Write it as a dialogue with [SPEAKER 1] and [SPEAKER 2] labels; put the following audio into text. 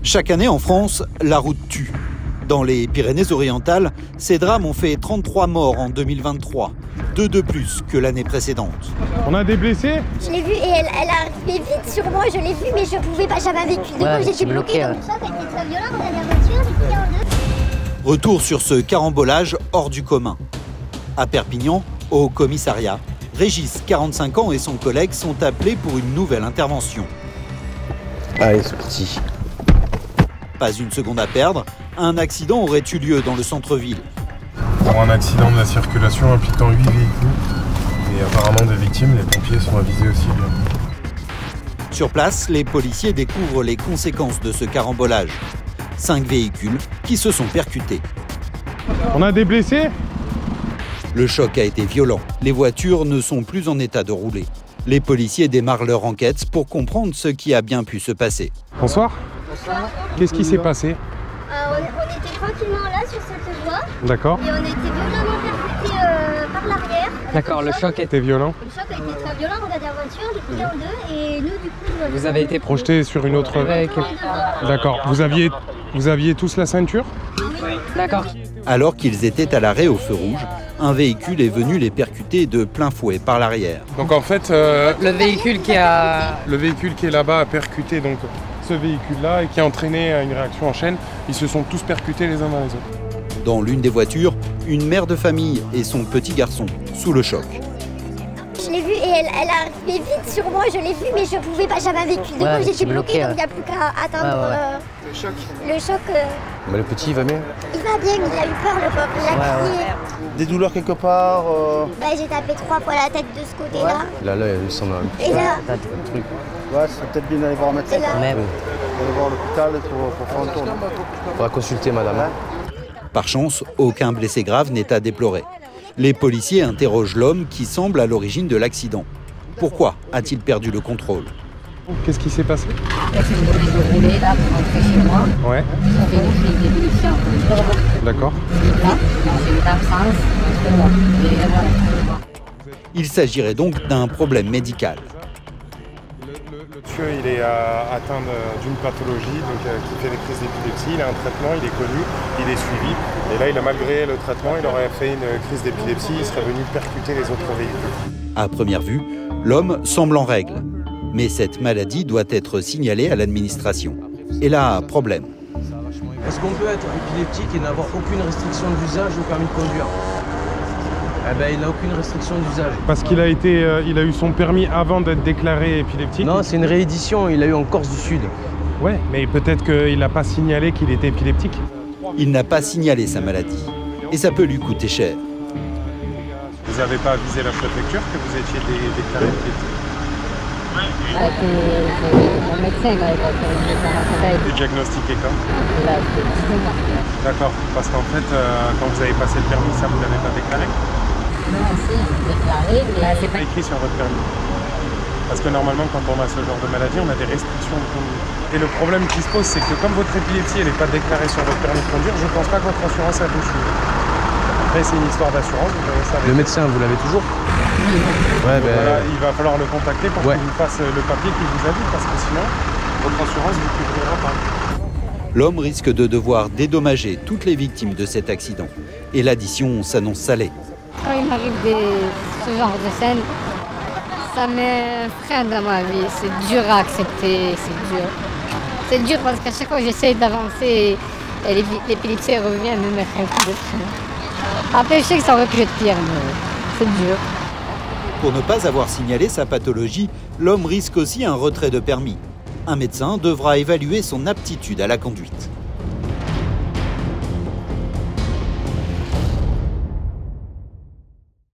[SPEAKER 1] Chaque année en France, la route tue. Dans les Pyrénées-Orientales, ces drames ont fait 33 morts en 2023, 2 de plus que l'année précédente.
[SPEAKER 2] On a des blessés?
[SPEAKER 3] Je l'ai vue et elle arrivait vite sur moi, je l'ai vue mais je ne pouvais pas, j'avais un véhicule devant, j'étais bloquée. Donc ça a été très violent, on a la voiture, j'ai plié en deux.
[SPEAKER 1] Retour sur ce carambolage hors du commun. À Perpignan, au commissariat, Régis, 45 ans, et son collègue sont appelés pour une nouvelle intervention.
[SPEAKER 4] Allez, c'est parti.
[SPEAKER 1] Pas une seconde à perdre, un accident aurait eu lieu dans le centre-ville.
[SPEAKER 2] Pour un accident de la circulation impliquant 8 véhicules et apparemment des victimes, les pompiers sont avisés aussi bien.
[SPEAKER 1] Sur place, les policiers découvrent les conséquences de ce carambolage. 5 véhicules qui se sont percutés.
[SPEAKER 2] On a des blessés?
[SPEAKER 1] Le choc a été violent. Les voitures ne sont plus en état de rouler. Les policiers démarrent leur enquête pour comprendre ce qui a bien pu se passer.
[SPEAKER 2] Bonsoir. Qu'est-ce qui s'est passé?
[SPEAKER 3] On était tranquillement là sur cette voie.
[SPEAKER 2] D'accord.
[SPEAKER 3] Et on était violemment percutés par l'arrière.
[SPEAKER 5] D'accord, le choc
[SPEAKER 2] C'était violent?
[SPEAKER 3] Le choc a été très violent, on a la voiture, j'ai plié en deux et nous du coup...
[SPEAKER 5] Vous avez été
[SPEAKER 2] Projeté sur une autre... D'accord. Vous aviez tous la ceinture?
[SPEAKER 5] D'accord.
[SPEAKER 1] Alors qu'ils étaient à l'arrêt au feu rouge, un véhicule est venu les percuter de plein fouet par l'arrière.
[SPEAKER 2] Donc en fait,
[SPEAKER 5] Le véhicule qui est
[SPEAKER 2] là-bas a percuté donc ce véhicule-là et qui a entraîné une réaction en chaîne. Ils se sont tous percutés les uns dans les autres.
[SPEAKER 1] Dans l'une des voitures, une mère de famille et son petit garçon, sous le choc.
[SPEAKER 3] Je l'ai vue et elle arrivait vite sur moi, je l'ai vue mais je ne pouvais pas, j'avais un véhicule devant, j'étais bloquée, donc il n'y a plus qu'à attendre le choc.
[SPEAKER 4] Mais le petit, il va bien?
[SPEAKER 3] Il va bien, il a eu peur le pauvre, il a crié.
[SPEAKER 4] Des douleurs quelque part
[SPEAKER 3] J'ai tapé 3 fois la tête de ce côté-là.
[SPEAKER 4] Là, il semble un
[SPEAKER 3] Et là,
[SPEAKER 4] truc. Ouais, c'est peut-être bien d'aller voir un médecin.
[SPEAKER 3] Et là.
[SPEAKER 4] Même. Aller voir l'hôpital pour faire un tour. On va consulter madame.
[SPEAKER 1] Par chance, aucun blessé grave n'est à déplorer. Les policiers interrogent l'homme qui semble à l'origine de l'accident. Pourquoi a-t-il perdu le contrôle?
[SPEAKER 2] Qu'est-ce qui s'est passé?
[SPEAKER 6] Je roulais là pour rentrer chez moi.
[SPEAKER 2] Ouais.
[SPEAKER 6] J'avais une crise d'ébullition.
[SPEAKER 2] D'accord.
[SPEAKER 6] Là, j'ai une absence. Et voilà.
[SPEAKER 1] Il s'agirait donc d'un problème médical.
[SPEAKER 2] Le tueur, il est atteint d'une pathologie qui fait des crises d'épilepsie. Il a un traitement, il est connu, il est suivi. Et là, malgré le traitement, il aurait fait une crise d'épilepsie. Il serait venu percuter les autres véhicules.
[SPEAKER 1] À première vue, l'homme semble en règle. Mais cette maladie doit être signalée à l'administration. Et là, problème.
[SPEAKER 7] Est-ce qu'on peut être épileptique et n'avoir aucune restriction d'usage au permis de conduire? Eh ben, il n'a aucune restriction d'usage.
[SPEAKER 2] Parce qu'il a eu son permis avant d'être déclaré épileptique?
[SPEAKER 7] Non, c'est une réédition, il a eu en Corse du Sud.
[SPEAKER 2] Ouais, mais peut-être qu'il n'a pas signalé qu'il était épileptique.
[SPEAKER 1] Il n'a pas signalé sa maladie. Et ça peut lui coûter cher.
[SPEAKER 2] Vous n'avez pas avisé la préfecture que vous étiez déclaré épileptique?
[SPEAKER 6] Mon médecin m'a fait
[SPEAKER 2] Le diagnostic est quand?
[SPEAKER 6] il a fait 10 mois.
[SPEAKER 2] D'accord, parce qu'en fait, quand vous avez passé le permis, ça vous ne l'avez pas déclaré?
[SPEAKER 6] Non, si, j'ai déclaré, mais c'est pas...
[SPEAKER 2] Écrit sur votre permis. Parce que normalement, quand on a ce genre de maladie, on a des restrictions de conduite. Et le problème qui se pose, c'est que comme votre épilepsie n'est pas déclarée sur votre permis de conduire, je ne pense pas que votre assurance a vous suivi. Après, c'est une histoire d'assurance, vous verrez ça.
[SPEAKER 7] Le médecin, vous l'avez toujours? Ouais, ben...
[SPEAKER 2] Voilà, il va falloir le contacter pour qu'il vous fasse le papier qui vous avise, parce que sinon, votre assurance ne vous couvrira pas.
[SPEAKER 1] L'homme risque de devoir dédommager toutes les victimes de cet accident. Et l'addition s'annonce salée.
[SPEAKER 8] Quand il m'arrive ce genre de scène, ça me freine dans ma vie. C'est dur à accepter, c'est dur. C'est dur parce qu'à chaque fois que j'essaye d'avancer, l'épilepsie revient me mettre un coup de frein. Après, je sais que ça aurait pu être pire, mais c'est dur.
[SPEAKER 1] Pour ne pas avoir signalé sa pathologie, l'homme risque aussi un retrait de permis. Un médecin devra évaluer son aptitude à la conduite.